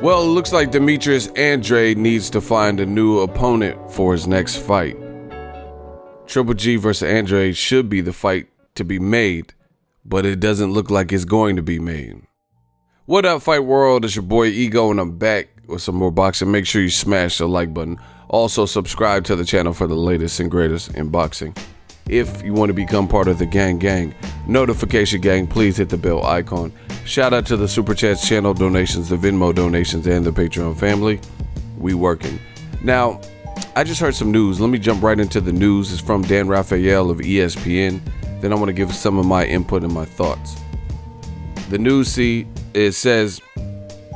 Well, it looks like Demetrius Andrade needs to find a new opponent for his next fight. Triple G versus Andrade should be the fight to be made, but it doesn't look like it's going to be made. What up, Fight World? It's your boy Ego, and I'm back with some more boxing. Make sure you smash the like button. Also, subscribe to the channel for the latest and greatest in boxing. If you want to become part of the gang, notification gang, please hit the bell icon. Shout out to the Super Chats channel donations, the Venmo donations, and the Patreon family. We working. Now, I just heard some news. Let me jump right into the news. It's from Dan Raphael of ESPN. Then I want to give some of my input and my thoughts. The news, it says,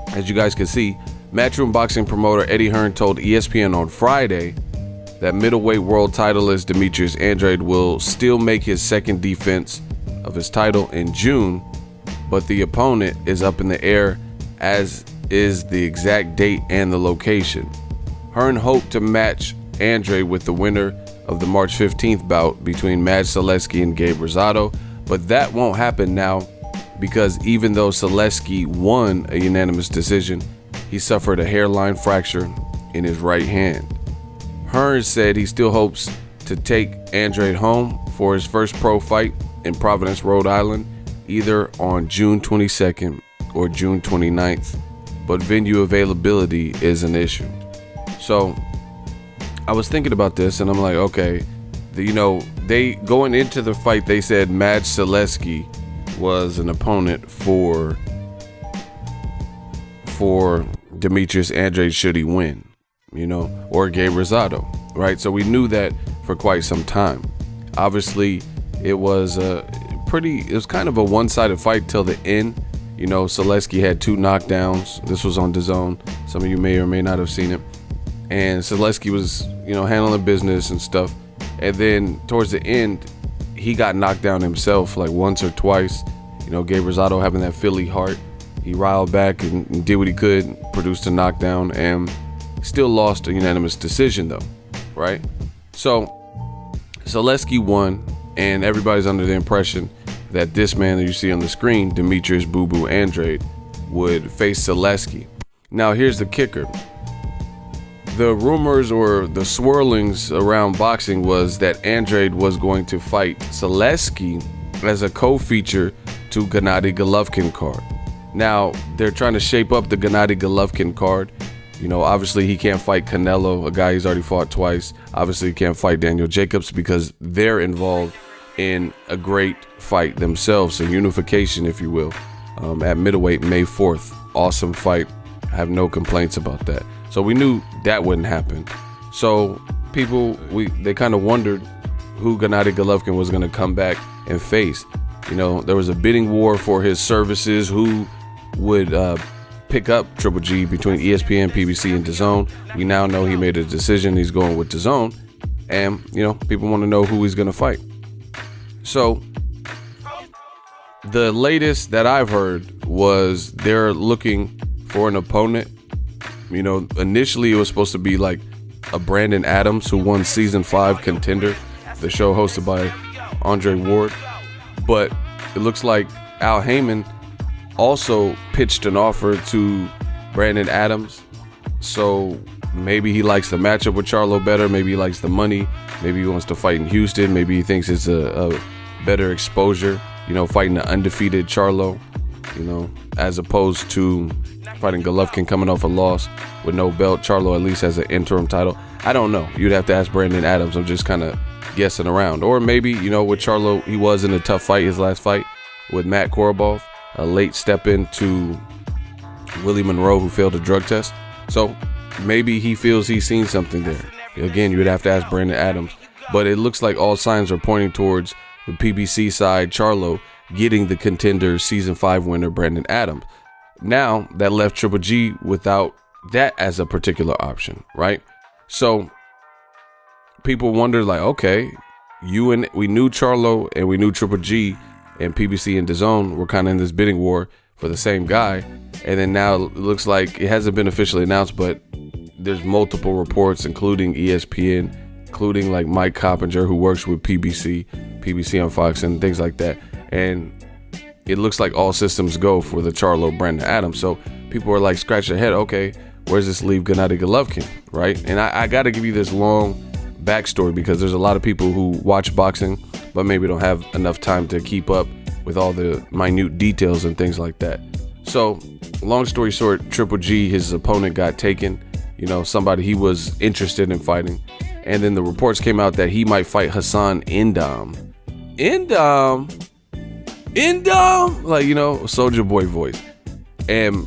as you guys can see, Matchroom boxing promoter Eddie Hearn told ESPN on Friday that middleweight world titleist Demetrius Andrade will still make his second defense of his title in June, but the opponent is up in the air, as is the exact date and the location. Hearn hoped to match Andrade with the winner of the March 15th bout between SULECKI and Gabe Rosado, but that won't happen now because even though SULECKI won a unanimous decision, he suffered a hairline fracture in his right hand. Hearn said he still hopes to take Andrade home for his first pro fight in Providence, Rhode Island, either on June 22nd or June 29th, but venue availability is an issue. So I was thinking about this and I'm like, okay, they going into the fight, they said SULECKI was an opponent for Demetrius Andrade should he win, or Gabe Rosado, right? So we knew that for quite some time. Obviously, it was kind of a one-sided fight till the end. SULECKI had 2 knockdowns. This was on Dazn. Some of you may or may not have seen it. And SULECKI was, handling business and stuff. And then towards the end, he got knocked down himself like once or twice. Gabe Rosado having that Philly heart. He riled back and did what he could, produced a knockdown, and still lost a unanimous decision though, right? So SULECKI won, and everybody's under the impression that this man that you see on the screen, Demetrius Boo Boo Andrade, would face SULECKI. Now here's the kicker. The rumors or the swirlings around boxing was that Andrade was going to fight SULECKI as a co-feature to Gennady Golovkin card. Now, they're trying to shape up the Gennady Golovkin card. Obviously he can't fight Canelo, a guy he's already fought twice. Obviously he can't fight Daniel Jacobs because they're involved in a great fight themselves, a unification, if you will, at middleweight May 4th. Awesome fight. I have no complaints about that. So we knew that wouldn't happen. So people, they kind of wondered who Gennady Golovkin was going to come back and face. There was a bidding war for his services, who would pick up Triple G between ESPN, PBC, and Dazn. We now know he made a decision. He's going with Dazn. And, people want to know who he's going to fight. So the latest that I've heard was they're looking for an opponent. Initially it was supposed to be like a Brandon Adams, who won season 5 Contender, the show hosted by Andre Ward. But it looks like Al Heyman also pitched an offer to Brandon Adams. So maybe he likes the matchup with Charlo better. Maybe he likes the money. Maybe he wants to fight in Houston. Maybe he thinks it's a better exposure, fighting the undefeated Charlo, as opposed to fighting Golovkin coming off a loss with no belt. Charlo at least has an interim title. I don't know. You'd have to ask Brandon Adams. I'm just kind of guessing around. Or maybe, with Charlo, he was in a tough fight, his last fight with Matt Korobov, a late step into Willie Monroe, who failed a drug test. So maybe he feels he's seen something there. Again, you would have to ask Brandon Adams. But it looks like all signs are pointing towards the PBC side, Charlo, getting the Contender season 5 winner, Brandon Adams. Now that left Triple G without that as a particular option, right? So people wonder, like, okay, we knew Charlo and we knew Triple G and PBC and Dazn were kind of in this bidding war for the same guy, and then now it looks like it hasn't been officially announced, but there's multiple reports, including ESPN including like Mike Coppinger, who works with PBC on Fox and things like that. And it looks like all systems go for the Charlo Brandon Adams. So people are like scratching their head. Okay, where's this leave Gennady Golovkin, right? And I got to give you this long backstory because there's a lot of people who watch boxing, but maybe don't have enough time to keep up with all the minute details and things like that. So long story short, Triple G, his opponent got taken, somebody he was interested in fighting. And then the reports came out that he might fight Hassan Indam, like, Soldier Boy voice. And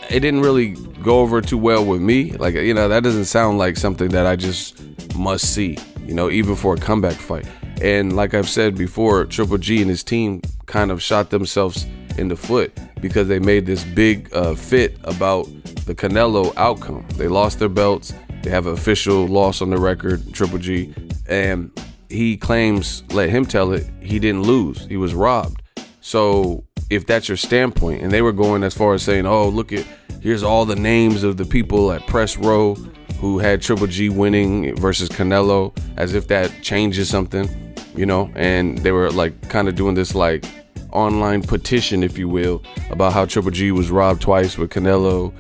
it didn't really go over too well with me. Like, that doesn't sound like something that I just must see, even for a comeback fight. And like I've said before, Triple G and his team kind of shot themselves in the foot because they made this big fit about the Canelo outcome. They lost their belts. They have an official loss on the record, Triple G. And he claims, let him tell it, he didn't lose. He was robbed. So if that's your standpoint, and they were going as far as saying, oh, here's all the names of the people at press row who had Triple G winning versus Canelo, as if that changes something, and they were like kind of doing this like online petition, if you will, about how Triple G was robbed twice with Canelo,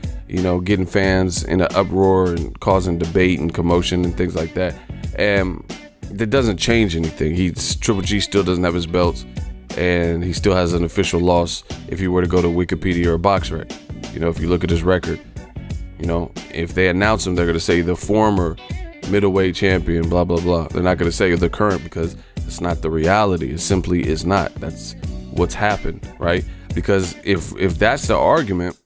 getting fans in an uproar and causing debate and commotion and things like that. And that doesn't change anything. Triple G still doesn't have his belts, and he still has an official loss if you were to go to Wikipedia or BoxRec. If you look at his record, if they announce him, they're going to say the former middleweight champion, blah, blah, blah. They're not going to say the current because it's not the reality. It simply is not. That's what's happened, right? Because if that's the argument,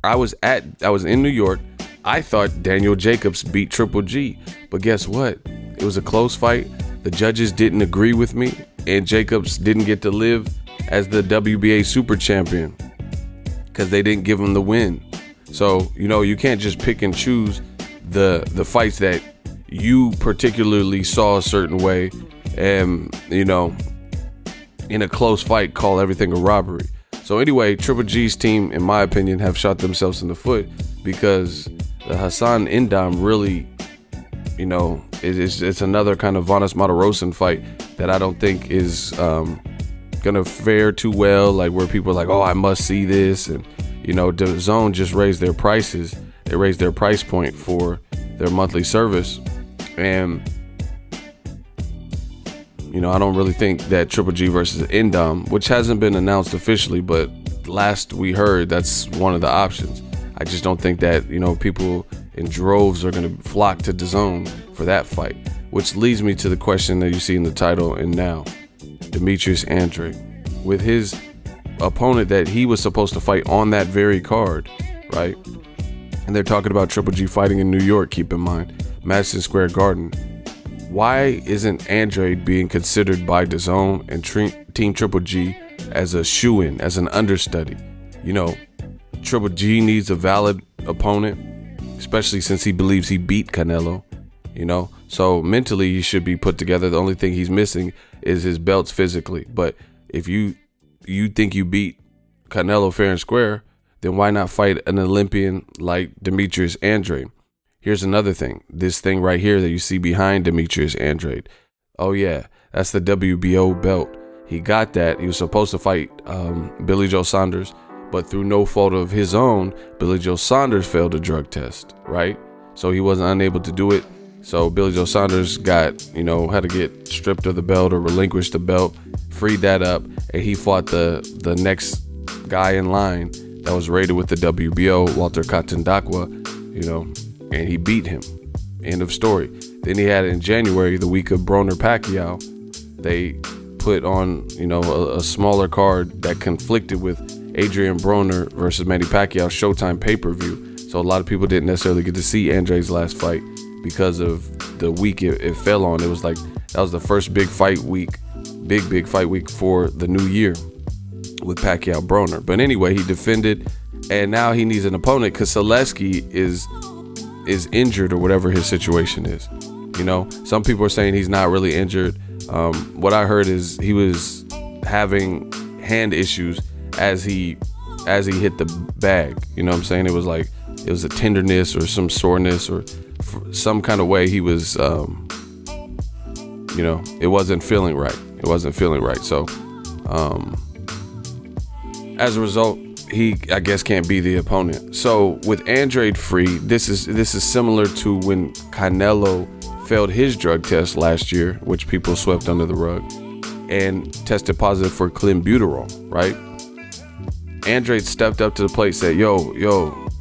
I was in New York. I thought Daniel Jacobs beat Triple G, but guess what? It was a close fight. The judges didn't agree with me, and Jacobs didn't get to live as the WBA super champion because they didn't give him the win. So, you can't just pick and choose the fights that you particularly saw a certain way and, in a close fight, call everything a robbery. So anyway, Triple G's team, in my opinion, have shot themselves in the foot because the Hassan Indam really, it's another kind of Vanes Martirosyan fight that I don't think is gonna fare too well. Like where people are like, oh, I must see this, and Dazn just raised their prices. They raised their price point for their monthly service, and I don't really think that Triple G versus Indam, which hasn't been announced officially, but last we heard, that's one of the options. I just don't think that, people in droves are going to flock to Dazn for that fight, which leads me to the question that you see in the title and now. Demetrius Andrade, with his opponent that he was supposed to fight on that very card, right? And they're talking about Triple G fighting in New York, keep in mind, Madison Square Garden. Why isn't Andrade being considered by Dazn and Team Triple G as a shoo-in, as an understudy? Triple G needs a valid opponent, especially since he believes he beat Canelo, So mentally he should be put together. The only thing he's missing is his belts physically. But if you think you beat Canelo fair and square, then why not fight an Olympian like Demetrius Andrade? Here's another thing. This thing right here that you see behind Demetrius Andrade. Oh yeah, that's the WBO belt. He got that. He was supposed to fight Billy Joe Saunders, but through no fault of his own, Billy Joe Saunders failed a drug test, right? So he wasn't unable to do it. So Billy Joe Saunders got, had to get stripped of the belt or relinquished the belt, freed that up, and he fought the next guy in line that was rated with the WBO, Walter Katandakwa, and he beat him. End of story. Then he had in January, the week of Broner Pacquiao, they put on, a smaller card that conflicted with Adrian Broner versus Manny Pacquiao Showtime pay-per-view. So a lot of people didn't necessarily get to see Andrade's last fight because of the week it fell on. It was like, that was the first big fight week for the new year with Pacquiao Broner. But anyway, he defended, and now he needs an opponent because SULECKI is injured or whatever his situation is. Some people are saying he's not really injured. What I heard is he was having hand issues as he hit the bag. You know what I'm saying? It was like, it was a tenderness or some soreness or some kind of way he was You know, it wasn't feeling right. So, as a result, he, I guess, can't be the opponent. So with Andrade free, this is similar to when Canelo failed his drug test last year, which people swept under the rug, and tested positive for clenbuterol, right? Andrade stepped up to the plate, said, yo,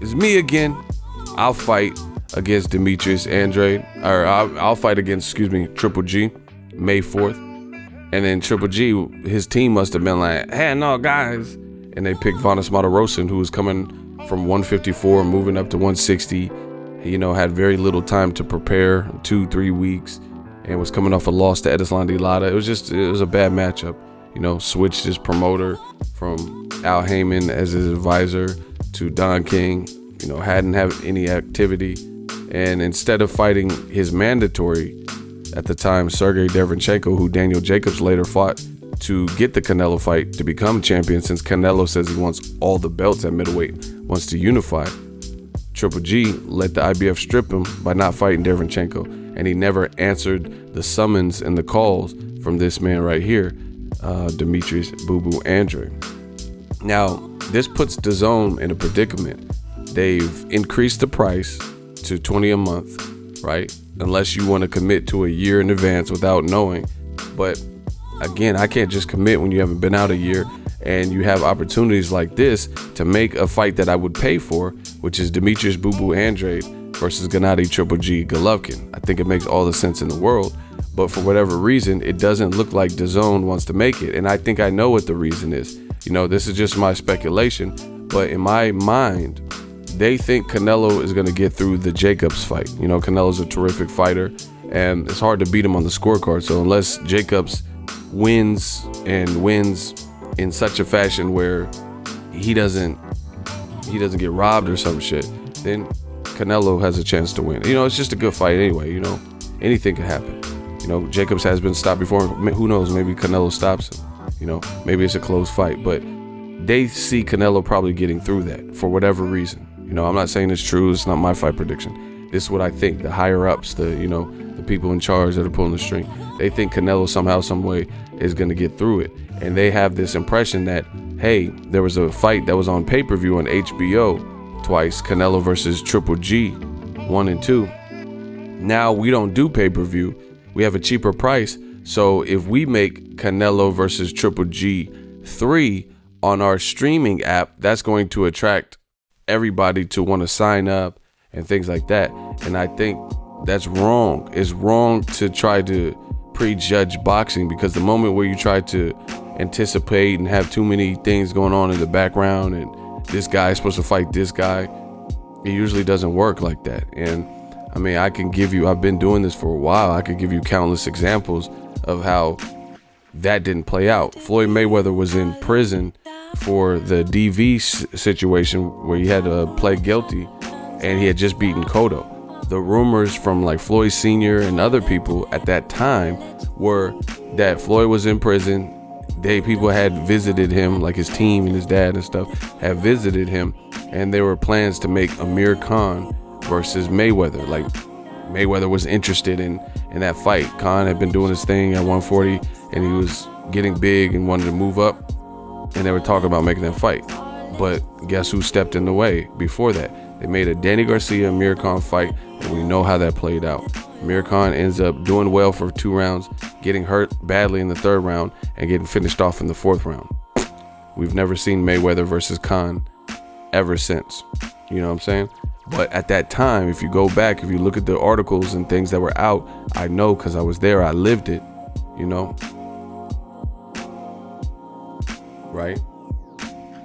it's me again. I'll fight against Demetrius Andrade, or I'll fight against, Triple G, May 4th. And then Triple G, his team must have been like, hey, no, guys. And they picked Vanes Martirosyan, who was coming from 154, moving up to 160. You know, had very little time to prepare, 2-3 weeks, and was coming off a loss to Erislandy Lara. It was a bad matchup. You know, switched his promoter from Al Heyman as his advisor to Don King. You know, hadn't had any activity. And instead of fighting his mandatory at the time, Sergey Derevyanchenko, who Daniel Jacobs later fought to get the Canelo fight to become champion, since Canelo says he wants all the belts at middleweight, wants to unify, Triple G let the IBF strip him by not fighting Derevyanchenko, and he never answered the summons and the calls from this man right here, Demetrius Boo Boo Andrade. Now, this puts Dazn in a predicament. They've increased the price to $20 a month, right? Unless you want to commit to a year in advance without knowing. But again, I can't just commit when you haven't been out a year, and you have opportunities like this to make a fight that I would pay for, which is Demetrius Boo Boo Andrade versus Gennady Triple G Golovkin. I think it makes all the sense in the world, but for whatever reason, it doesn't look like Dazn wants to make it. And I think I know what the reason is. You know, this is just my speculation, but in my mind, they think Canelo is going to get through the Jacobs fight. You know, Canelo's a terrific fighter, and it's hard to beat him on the scorecard. So unless Jacobs wins in such a fashion where he doesn't get robbed or some shit, then Canelo has a chance to win. You know, it's just a good fight anyway. You know, anything could happen. You know, Jacobs has been stopped before. Who knows? Maybe Canelo stops him. You know, maybe it's a close fight, but they see Canelo probably getting through that for whatever reason. You know, I'm not saying it's true. It's not my fight prediction. This is what I think. The higher ups, the people in charge that are pulling the string, they think Canelo somehow, some way is going to get through it. And they have this impression that, hey, there was a fight that was on pay-per-view on HBO twice, Canelo versus Triple G, 1 and 2. Now we don't do pay-per-view. We have a cheaper price. So if we make Canelo versus Triple G 3 on our streaming app, that's going to attract everybody to want to sign up and things like that. And I think that's wrong. It's wrong to try to prejudge boxing, because the moment where you try to anticipate and have too many things going on in the background, and this guy is supposed to fight this guy, it usually doesn't work like that. And I mean, I've been doing this for a while. I could give you countless examples of how that didn't play out. Floyd Mayweather was in prison for the DV situation where he had to plead guilty, and he had just beaten Cotto. The rumors from like Floyd Sr. and other people at that time were that Floyd was in prison. People had visited him, like his team and his dad and stuff had visited him, and there were plans to make Amir Khan versus Mayweather. Like, Mayweather was interested in that fight. Khan had been doing his thing at 140, and he was getting big and wanted to move up, and they were talking about making that fight. But guess who stepped in the way before that? They made a Danny Garcia Amir Khan fight, and we know how that played out. Amir Khan ends up doing well for 2 rounds, getting hurt badly in the 3rd round, and getting finished off in the 4th round. We've never seen Mayweather versus Khan ever since. You know what I'm saying? But at that time, if you go back, if you look at the articles and things that were out, I know because I was there, I lived it, you know? Right?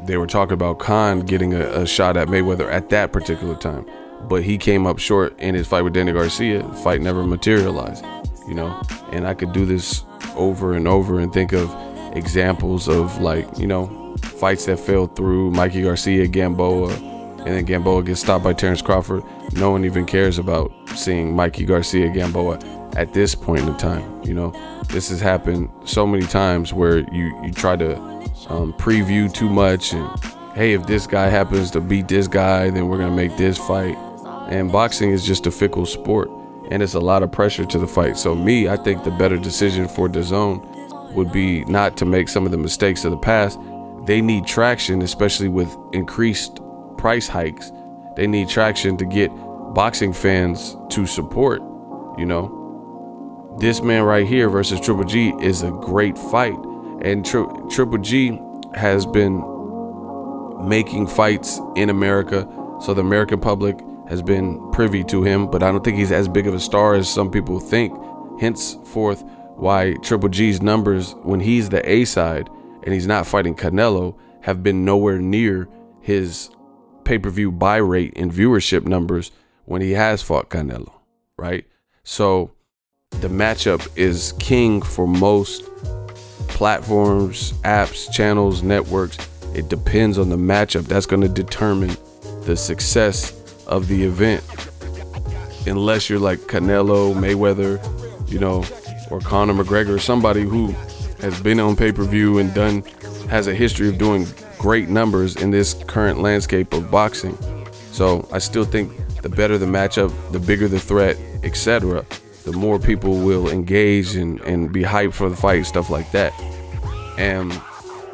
They were talking about Khan getting a shot at Mayweather at that particular time. But he came up short in his fight with Danny Garcia. The fight never materialized, you know? And I could do this over and over and think of examples of, like, you know, fights that fell through. Mikey Garcia, Gamboa, and then Gamboa gets stopped by Terrence Crawford. No one even cares about seeing Mikey Garcia, Gamboa at this point in time. You know, this has happened so many times where you try to preview too much, and hey, if this guy happens to beat this guy, then we're gonna make this fight. And boxing is just a fickle sport. and it's a lot of pressure to the fight. So I think the better decision for DAZN would be not to make some of the mistakes of the past. They need traction, especially with increased price hikes. They need traction to get boxing fans to support, you know. This man right here versus Triple G is a great fight. And Triple G has been making fights in America, so the American public has been privy to him, but I don't think he's as big of a star as some people think. Henceforth, why Triple G's numbers when he's the A side and he's not fighting Canelo have been nowhere near his pay-per-view buy rate and viewership numbers when he has fought Canelo, right? So the matchup is king for most platforms, apps, channels, networks. It depends on the matchup. That's going to determine the success of the event. Unless you're like Canelo, Mayweather, you know, or Conor McGregor, somebody who has been on pay-per-view and has a history of doing great numbers in this current landscape of boxing. So I still think the better the matchup, the bigger the threat, etc., the more people will engage and be hyped for the fight, stuff like that. And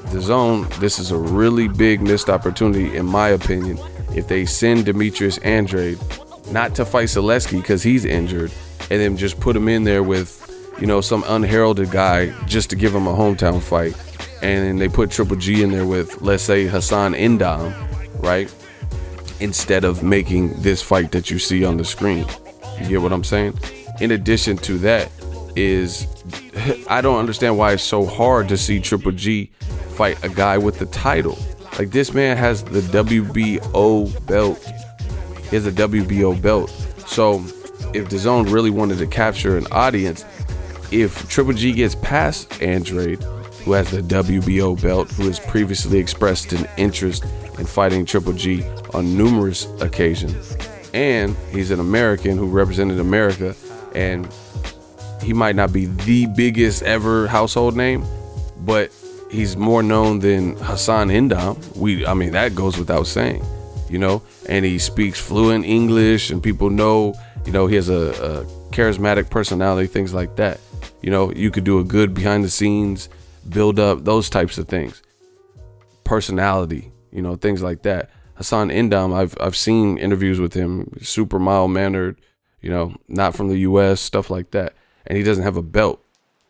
DAZN, this is a really big missed opportunity, in my opinion, if they send Demetrius Andrade not to fight SULECKI because he's injured, and then just put him in there with, you know, some unheralded guy just to give him a hometown fight. And then they put Triple G in there with, let's say, Hassan Indam, right? Instead of making this fight that you see on the screen. You get what I'm saying? In addition to that is, I don't understand why it's so hard to see Triple G fight a guy with the title. Like, this man has the WBO belt. He has a WBO belt. So if DAZN really wanted to capture an audience, if Triple G gets past Andrade, who has the WBO belt, who has previously expressed an interest in fighting Triple G on numerous occasions, and he's an American who represented America, and he might not be the biggest ever household name, but he's more known than Hassan Indam. I mean, that goes without saying, you know, and he speaks fluent English, and people know, you know, he has a charismatic personality, things like that. You know, you could do a good behind the scenes build up, those types of things. Personality, you know, things like that. Hassan Indam, I've seen interviews with him, super mild mannered, you know, not from the US, stuff like that. And he doesn't have a belt.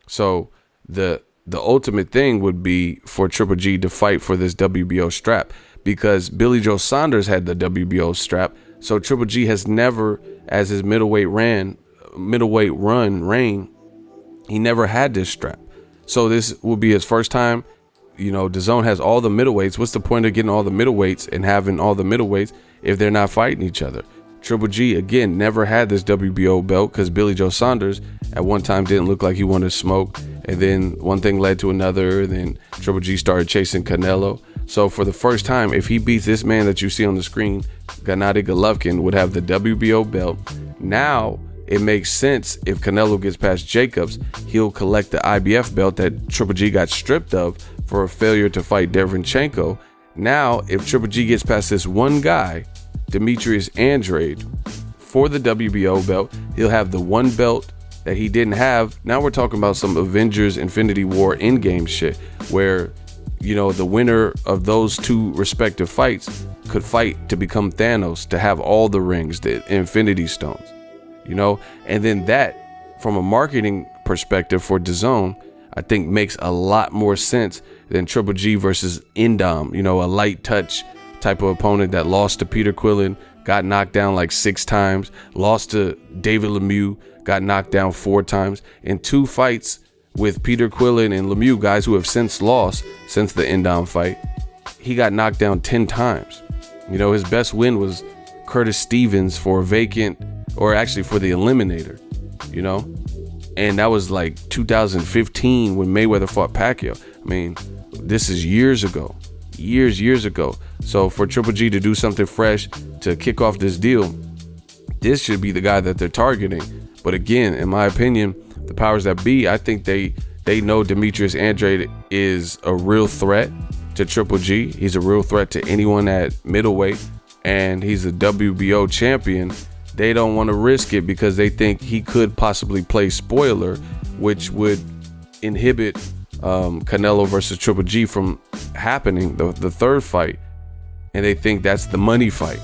So the ultimate thing would be for Triple G to fight for this WBO strap, because Billy Joe Saunders had the WBO strap. So Triple G has never, as his middleweight reign, he never had this strap. So this will be his first time. You know, DAZN has all the middleweights. What's the point of getting all the middleweights and having all the middleweights if they're not fighting each other? Triple G, again, never had this WBO belt because Billy Joe Saunders at one time didn't look like he wanted to smoke. And then one thing led to another. And then Triple G started chasing Canelo. So for the first time, if he beats this man that you see on the screen, Gennady Golovkin would have the WBO belt. Now it makes sense if Canelo gets past Jacobs, he'll collect the IBF belt that Triple G got stripped of for a failure to fight Derevyanchenko. Now, if Triple G gets past this one guy, Demetrius Andrade, for the WBO belt, he'll have the one belt that he didn't have. Now we're talking about some Avengers Infinity War endgame shit where, you know, the winner of those two respective fights could fight to become Thanos, to have all the rings, the Infinity Stones, you know. And then that, from a marketing perspective for DAZN, I think makes a lot more sense than Triple G versus Indam, you know, a light touch type of opponent that lost to Peter Quillin, got knocked down like 6 times, lost to David Lemieux, got knocked down 4 times. In 2 fights with Peter Quillin and Lemieux, guys who have since lost since the Indam fight, he got knocked down 10 times. You know, his best win was Curtis Stevens for a vacant, or actually for the Eliminator, you know? And that was like 2015 when Mayweather fought Pacquiao. I mean, this is years ago. So for Triple G to do something fresh to kick off this deal, this should be the guy that they're targeting. But again, in my opinion, the powers that be, I think they know Demetrius Andrade is a real threat to Triple G. He's a real threat to anyone at middleweight, and he's a WBO champion. they don't want to risk it because they think he could possibly play spoiler, which would inhibit Canelo versus Triple G from happening, the third fight. And they think that's the money fight.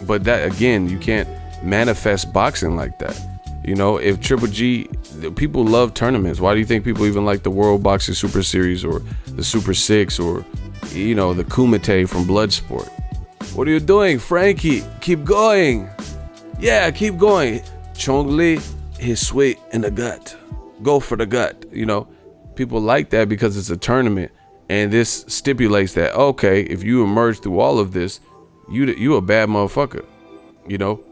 But that, again, you can't manifest boxing like that. You know, if Triple G, people love tournaments. Why do you think people even like the World Boxing Super Series or the Super 6 or, you know, the Kumite from Bloodsport? What are you doing, Frankie? Keep going. Yeah, keep going. Chong Li, he's sweet in the gut. Go for the gut. You know, people like that because it's a tournament. And this stipulates that, okay, if you emerge through all of this, you a bad motherfucker. You know,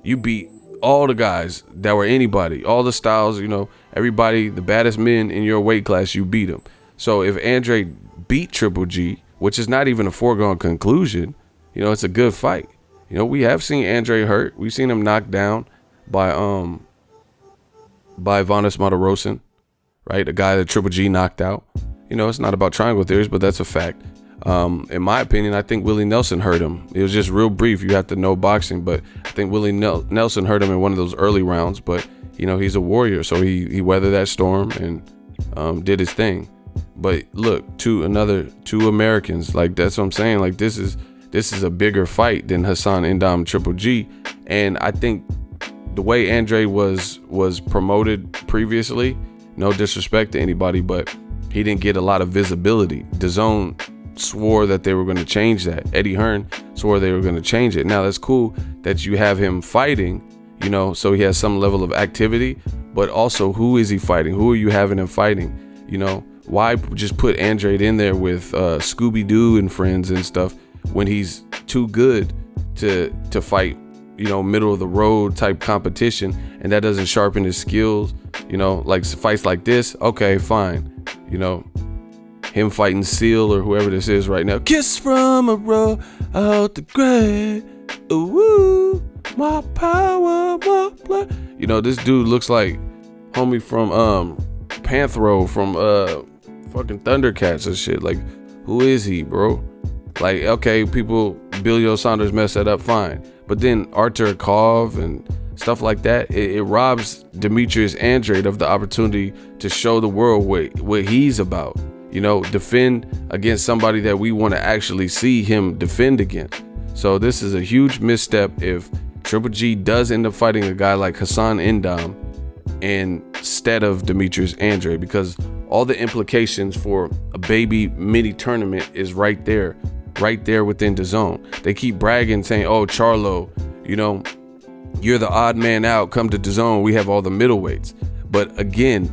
you beat all the guys that were anybody, all the styles, you know, everybody, the baddest men in your weight class, you beat them. So if Andrade beat Triple G, which is not even a foregone conclusion, you know, it's a good fight. You know, we have seen Andrade hurt. We've seen him knocked down by Vanes Martirosyan, right? A guy that Triple G knocked out. You know, it's not about triangle theories, but that's a fact. In my opinion, I think Willie Nelson hurt him. It was just real brief. You have to know boxing, but I think Willie Nelson hurt him in one of those early rounds. But, you know, he's a warrior, so he weathered that storm and did his thing. But look, two Americans, like, that's what I'm saying. Like, this is a bigger fight than Hassan N'Dam Triple G. And I think the way Andrade was promoted previously, no disrespect to anybody, but he didn't get a lot of visibility. DAZN swore that they were going to change that. Eddie Hearn swore they were going to change it. Now, that's cool that you have him fighting, you know, so he has some level of activity, but also, who is he fighting? Who are you having him fighting? You know, why just put Andrade in there with Scooby-Doo and friends and stuff when he's too good to fight, you know, middle of the road type competition, and that doesn't sharpen his skills, you know, like fights like this. Okay, fine. You know, him fighting Seal or whoever this is right now. Kiss from a row out the grave. Ooh, my power, my blood. You know, this dude looks like homie from Panthro from fucking Thundercats and shit. Like, who is he, bro? Like, okay, Billy Saunders messed that up, fine. But then Artur Kov and stuff like that, it robs Demetrius Andrade of the opportunity to show the world what he's about. You know, defend against somebody that we want to actually see him defend against. So this is a huge misstep if Triple G does end up fighting a guy like Hassan N'Dam instead of Demetrius Andrade, because all the implications for a baby mini tournament is right there within DAZN. They keep bragging, saying, oh, Charlo, you know, you're the odd man out, come to DAZN, we have all the middleweights. But again,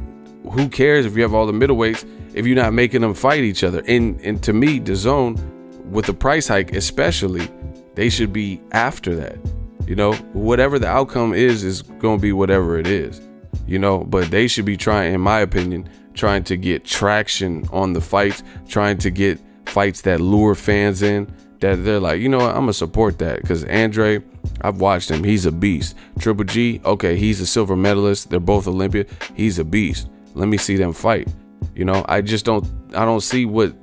who cares if you have all the middleweights if you're not making them fight each other? And to me, DAZN, with the price hike especially, they should be after that. You know, whatever the outcome is going to be whatever it is, you know, but they should be trying, in my opinion, trying to get traction on the fights, trying to get fights that lure fans in, that they're like, you know what, I'm going to support that, because Andrade, I've watched him. He's a beast. Triple G, okay, he's a silver medalist. They're both Olympian. He's a beast. Let me see them fight. You know, I don't see what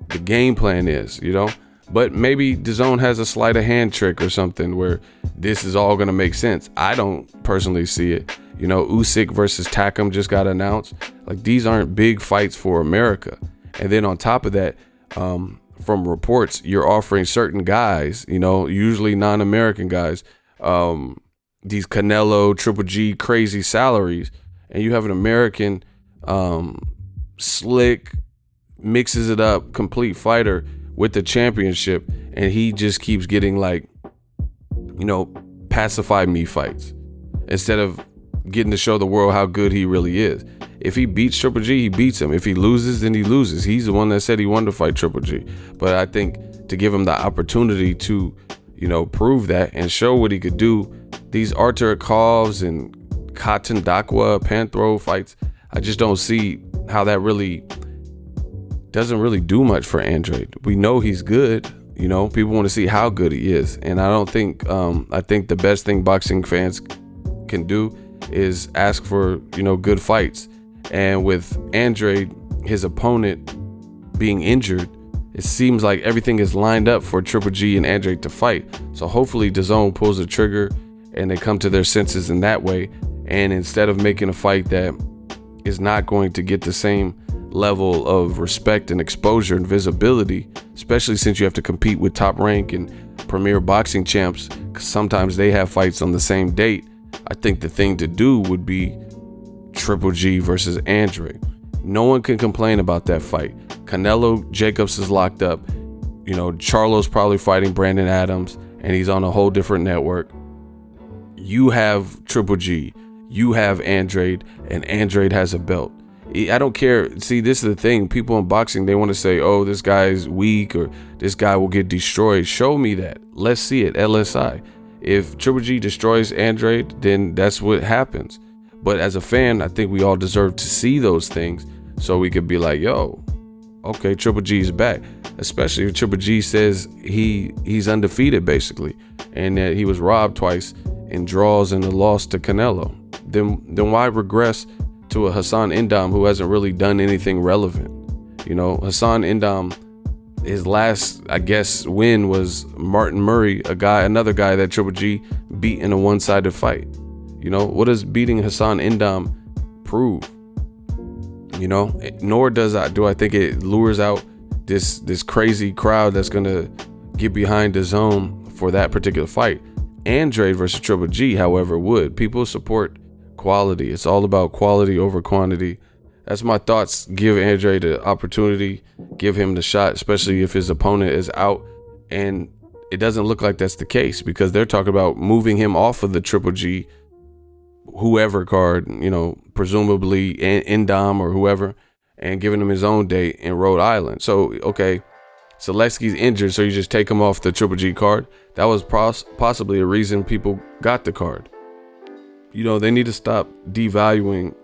the game plan is, you know, but maybe DAZN has a sleight of hand trick or something where this is all going to make sense. I don't personally see it. You know, Usyk versus Takam just got announced. Like, these aren't big fights for America. And then on top of that, from reports, you're offering certain guys, you know, usually non-American guys, these Canelo, Triple G crazy salaries, and you have an American slick, mixes it up, complete fighter with the championship, and he just keeps getting, like, you know, pacify me fights instead of getting to show the world how good he really is. If he beats Triple G, he beats him. If he loses, then he loses. He's the one that said he wanted to fight Triple G. But I think to give him the opportunity to, you know, prove that and show what he could do, these Artur Kovs and Cotton Dakwa, Panthro fights, I just don't see how that really doesn't really do much for Andrade. We know he's good. You know, people want to see how good he is. And I don't think, I think the best thing boxing fans can do is ask for, you know, good fights. And with Andrade, his opponent, being injured, it seems like everything is lined up for Triple G and Andrade to fight. So hopefully DAZN pulls the trigger and they come to their senses in that way. And instead of making a fight that is not going to get the same level of respect and exposure and visibility, especially since you have to compete with Top Rank and premier boxing champs, 'cause sometimes they have fights on the same date, I think the thing to do would be Triple G versus Andrade. No one can complain about that fight. Canelo Jacobs is locked up. You know, Charlo's probably fighting Brandon Adams, and he's on a whole different network. You have Triple G, you have Andrade, and Andrade has a belt. I don't care. See, this is the thing. People in boxing, they want to say, oh, this guy is weak or this guy will get destroyed. Show me that. Let's see it. LSI. If Triple G destroys Andrade, then that's what happens. But as a fan, I think we all deserve to see those things so we could be like, yo, okay, Triple G is back. Especially if Triple G says he's undefeated, basically, and that he was robbed twice in draws and a loss to Canelo. Then why regress to a Hassan N'Dam who hasn't really done anything relevant? You know, Hassan N'Dam, his last, I guess, win was Martin Murray, another guy that Triple G beat in a one-sided fight. You know, what does beating Hassan N'Dam prove? You know, nor do I think it lures out this crazy crowd that's gonna get behind Dazn for that particular fight. Andrade versus Triple G, however, would. People support quality. It's all about quality over quantity. That's my thoughts. Give Andrade the opportunity, give him the shot, especially if his opponent is out. And it doesn't look like that's the case, because they're talking about moving him off of the Triple G whoever card, you know, presumably N'Dam or whoever, and giving him his own date in Rhode Island. So, okay, SULECKI's injured, so you just take him off the Triple G card. That was possibly a reason people got the card. You know, they need to stop devaluing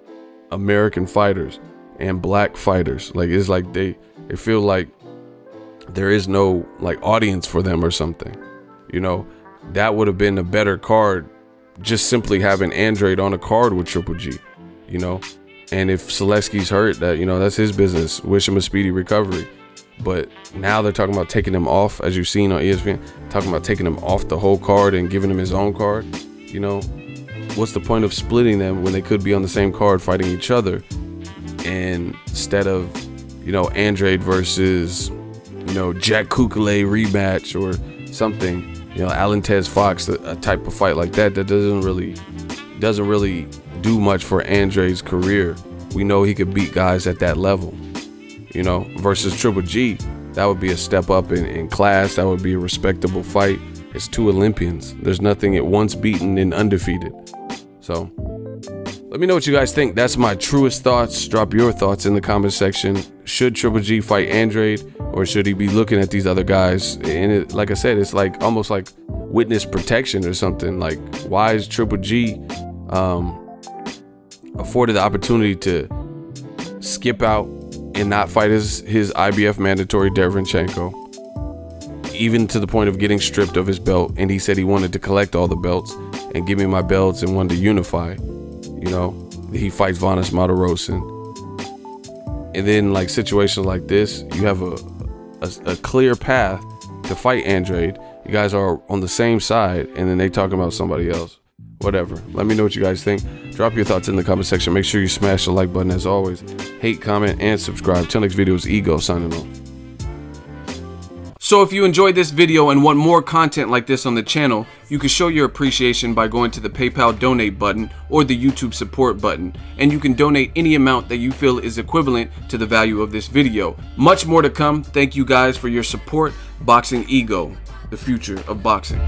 American fighters and black fighters. Like, it's like they feel like there is no like audience for them or something. You know, that would have been a better card, just simply having Andrade on a card with Triple G, you know. And if SULECKI's hurt, that, you know, that's his business. Wish him a speedy recovery. But now they're talking about taking him off, as you've seen on ESPN, talking about taking him off the whole card and giving him his own card. You know, what's the point of splitting them when they could be on the same card fighting each other? And instead of, you know, Andrade versus, you know, Jack Kukule rematch or something, you know, Alan Tez Fox, a type of fight like that doesn't really do much for Andrade's career. We know he could beat guys at that level, you know, versus Triple G. That would be a step up in class. That would be a respectable fight. It's two Olympians. There's nothing at once beaten and undefeated. So let me know what you guys think. That's my truest thoughts. Drop your thoughts in the comment section. Should Triple G fight Andrade, or should he be looking at these other guys? And it, like I said, it's like almost like witness protection or something. Like, why is Triple G afforded the opportunity to skip out and not fight his IBF mandatory Derevyanchenko, even to the point of getting stripped of his belt? And he said he wanted to collect all the belts and give me my belts and wanted to unify. You know, he fights Vanes Martirosyan. And then, like, situations like this, you have a clear path to fight Andrade. You guys are on the same side, and then they talking about somebody else. Whatever. Let me know what you guys think. Drop your thoughts in the comment section. Make sure you smash the like button as always. Hate, comment, and subscribe. Till next video, is Ego signing off. So if you enjoyed this video and want more content like this on the channel, you can show your appreciation by going to the PayPal donate button or the YouTube support button, and you can donate any amount that you feel is equivalent to the value of this video. Much more to come. Thank you guys for your support. Boxing Ego, the future of boxing.